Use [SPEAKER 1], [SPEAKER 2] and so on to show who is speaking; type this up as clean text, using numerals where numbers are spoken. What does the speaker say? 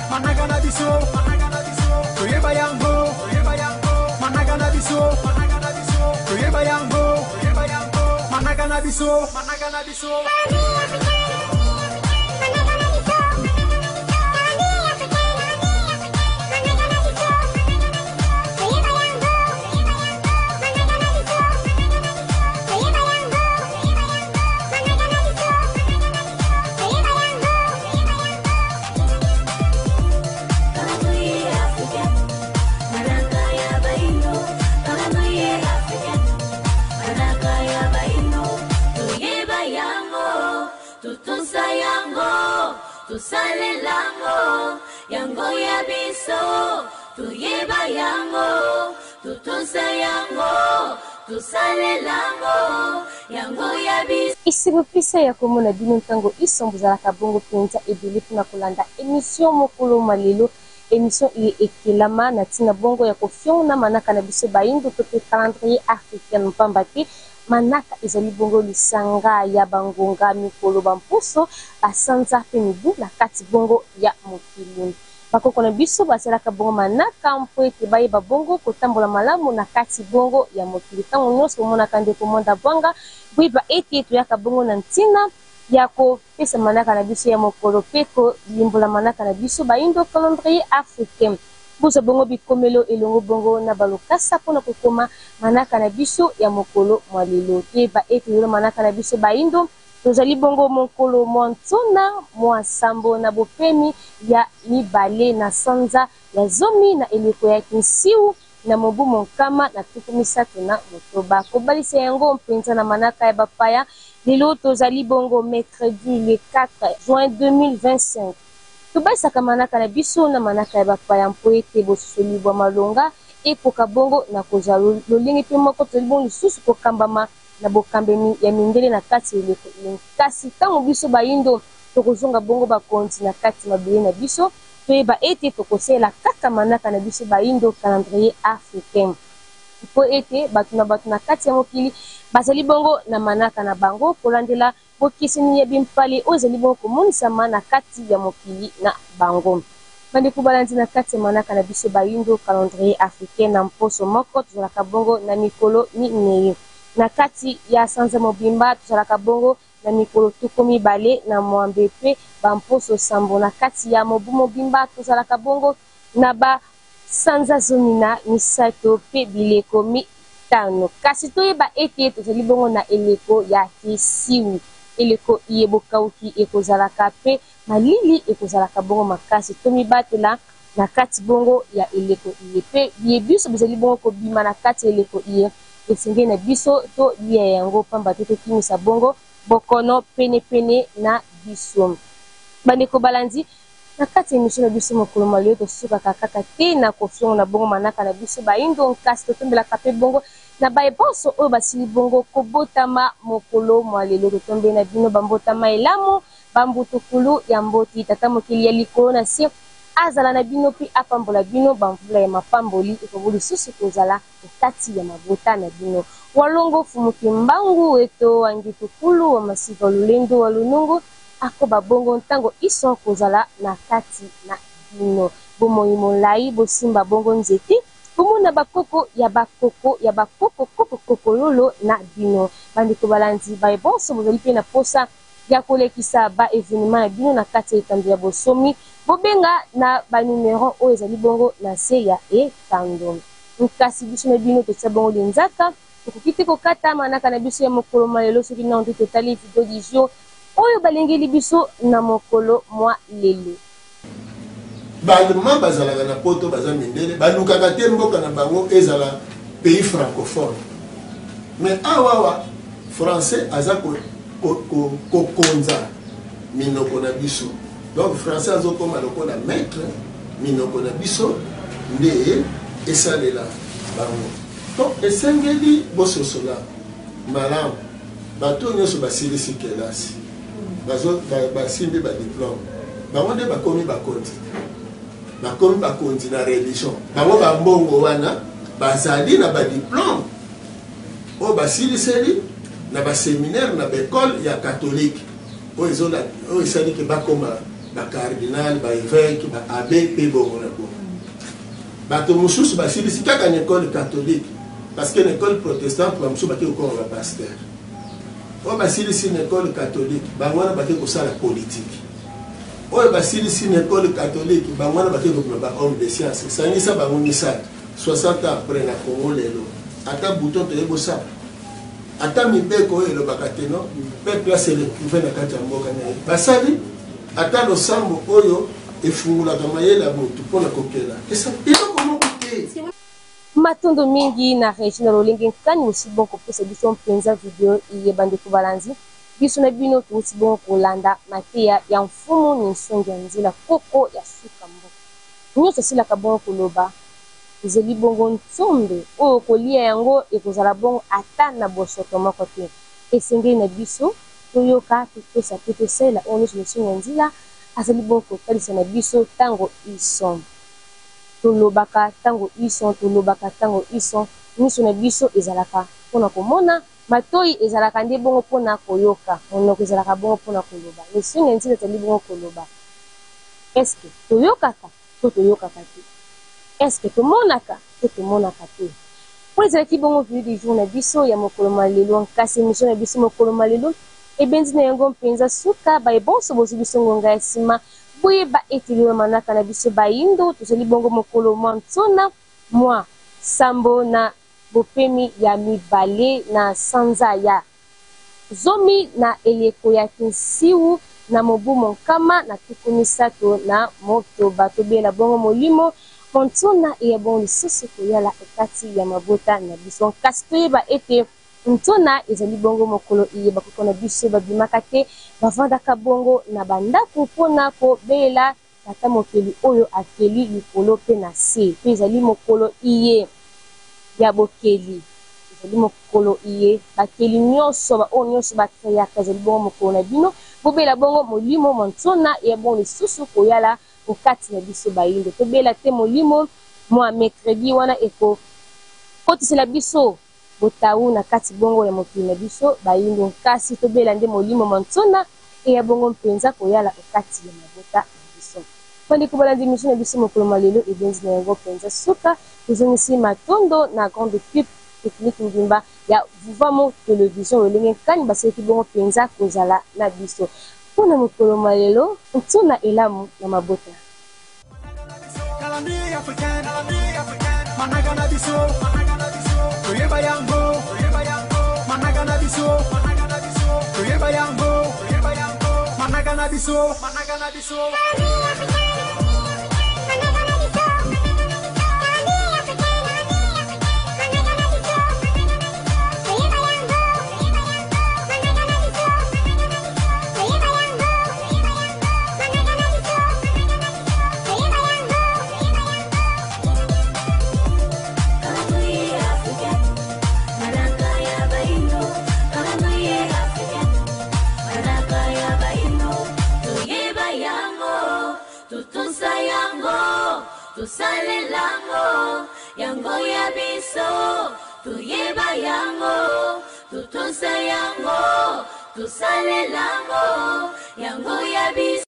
[SPEAKER 1] Managana biso, Toyeba yango, Managana biso, Toyeba yango, Managana biso.
[SPEAKER 2] Tusale lango, yango ya biso, tuyeba yango, tutunsa yango, tusale lango, yango ya biso.
[SPEAKER 3] Isibupisa ya komona bino ntango isombuzalaka bongo penza ebele mpona kolanda émission mokolo malelo émission iye ekelama na ntina bongo ya kofiona manaka na biso bayindo to pe calendrier africain mpamba te manaka ezali bongo lisanga ya bangonga mikolo bampuso basanza pe mibu na kati bongo ya mokili bakoko na biso basalaka bongo manaka mpo ete bayeba bongo kotambola malamu na kati bongo ya mokili ntango nyonso omonaka ndeko monda bwanga boyeba ete toyaka bongo na ntina ya kopesa manaka na biso ya mokolo pe kolimbola manaka na biso bayindo calendrier africain buso bongo bikomelo elongo bongo na balokasa mpona kokoma manaka na biso ya mokolo mwa lelo toyeba ete lelo manaka na biso bayindo tozali bongo mokolo mwa ntuna mwa sambo na bopemi ya mibale na sanza ya zomi na eleko ya kinsiu na mobu monkama na tuku misato na motoba kobalisa yango mpenza na manaka ya bapaya lelo tozali bongo mercredi le 4 juin 2025 tobaisaka manaka na biso na manaka ya bapaya mpo ete bososoli bwa malonga ekoka bongo na kozwa lolenge mpe moko tozali bongo lisusu kokambama na bokambe ya mindele na kati eleko kasi ntango biso bayindo tokozonga bongo bakonzi na kati mabele na biso toyeba ete tokosala kaka manaka na biso bayindo calendrier africain mpo ete bato na kati ya mokili bazali bongo na manaka na bango kolandela bokeseni ya bimpale oyo ezali bongo komonisama na kati ya mokili na bango bandeko balandi na kati ya manaka na biso bayindo calendrier africain na mposo moko tozalaka bongo na mikolo minei na kati ya sanza mobimba tozalaka bongo na mikolo tuku mibale na mwambe pe bamposo sambo na kati ya mobu mobimba tozalaka bongo na basanza zomi na misato pe bileko mitano kasi toyeba ete tozali bongo na eleko ya kisiwi eleko iye bokauki ekozalaka pe malili ekozalaka bongo makasi tomibatela na kati bongo ya eleko iye pe biye biso bizali bongo kobima na kati ya eleko iye esenge na biso to lia yango pamba te tokimisa bongo bokono pene na biso bandeko balandi na kati ya émission na biso mokolo malelo tosukaka kaka te na kofiongo na bongo manaka na biso bayindo nkasi totombelaka mpe bongo na baeponso oyo basili bongo kobotama mokolo malelo totombeli na bino bambotama elamu bambutukulu ya mboti tata mokili ya likolo na se azala na bino mpe apambola bino bamvula ya mapamboli ekobo lisusu kozala kati ya mabota na bino walongo fumuki mbangu eto wangitukulu wa masiva lulendo wa lunungu akoba bongo ntango iso kozala na kati na bino bomoi molai bosimba bongo nzete bomona bakoko ya bakoko lolo na bino bandeko balandi baebonso bozali mpe na posa ya kolekisa ba evenema na bino na kati ya etando ya bosomi bobenga na banumero oyo ezali bongo na se ya etando nkasi biso na bino totia bongo lenzaka tokoki te kokata manaka na biso ya mokolo malelo soki nano te totali video du jour oyo balengeli biso na mokolo mwa lelo
[SPEAKER 4] balema bazalaka na poto baza mindele balukaka te mboka na bango ezala pays francophone mais awawa français aza kokonza minoko na biso donc français azokoma lokola maître minoko na biso nde esalela bango donc esengeli bososola malamu bato nyonso basilisi kelasi basimbi badiplome bango nde bakomi bakonzi na religion bango bambongo wana bazali na badiplome oyo basiliseli na baséminaire na baekole ya catholique oyo esaliki bakoma cardinal, évêque, abbé, pe bongo na bongo. Bato mususu basilisi kaka une école catholique parce que l'école protestante ba mususu baki ko ba pasteur. O basilisi une école catholique, ba mwana baki ko sala politique. O basilisi une école catholique, ba mwana baki ko ba homme de science. Sangisa ba ngisa 60 ans après na Congo lelo. Ata bouton to yebosa. Ata mibeko elo bakateno, peuple se retrouver na kati ya mboka na ye. Basali ata lo sambo oyo efungulaka mayela botu mpona kokela esa eloko moko te
[SPEAKER 3] matondo mingi na regina lolenge nkani aussi bon kopesa biso mpenza video iye bandeko balanzi biso na bino tuuti bon kolanda mateya ya mfumu ni nsongi ya nzela koko ya suka mboka nyonso esilaka bongo koloba ezeli bongo ntsombe oyo kolia yango ekozala bongo ata na bosoto moko te esengeli na biso toyoka totosa pe tosala oyo nyonso nsongi ya nzela azali bongo kotalisa na biso tango ison tolobaka tango ison tolobaka tango ison miso na biso ezalaka mpona komona matoi ezalaka nde bongo mpona koyoka monoko ezalaka bongo mpona koloba nsongi ya nzela ezali bongo koloba eske toyokaka to toyokaka te eske tomonaka to tomonaka te po ezalaki bongo video du jour na biso ya mokolo malelo nkasi émission na biso mokolo malelo ebenzi na yango mpenza suka baebonso bozwi biso ngonga ya nsima boyeba ete lelo manaka na biso bayindo tozali bongo mokolo mwa ntona mwa sambo na bopemi ya mibale na sanza ya zomi na eleko ya kinsiwu na mobu monkama na tuku misato na motoba tobela bongo molimo montona eya bongo lisusu koyala ekati ya mabota na biso kasi toyeba ete ntona ezali bongo mokolo iye bakoko na biso babimaka te bavandaka bongo na bandako mpona kobela tata mokeli oyo akeli likolo mpe na se mpe ezali mokolo iye ya bokeli ezali mokolo iye bakeli nyonso baoyo nyonso bakreaka ezali bongo mokolo na bino bobela bongo molimo montona eya bongo lisusu koyala kokati na biso bayindo tobela te molimo mwa mercredi wana ekokotisela biso botau na kati bongo ya mokili na biso bayindo nkasi tobela nde molimo montona eya bongo mpenza koyala ekati ya mabota na biso bandeko balandi émission na biso mokolo malelo ebenzi na yango mpenza suka tozongisi matondo na grande pub technique ngimba ya vuvamo télévision olenge nkani basilaki bongo mpenza kozala na biso mpona mokolo malelo ntona elamu na mabota
[SPEAKER 1] Toyeba yango, managa na biso, toyeba yango, managa na biso,
[SPEAKER 2] tusale lango yango ya biso tuyeba yango tutusa yango tusale lango yango ya biso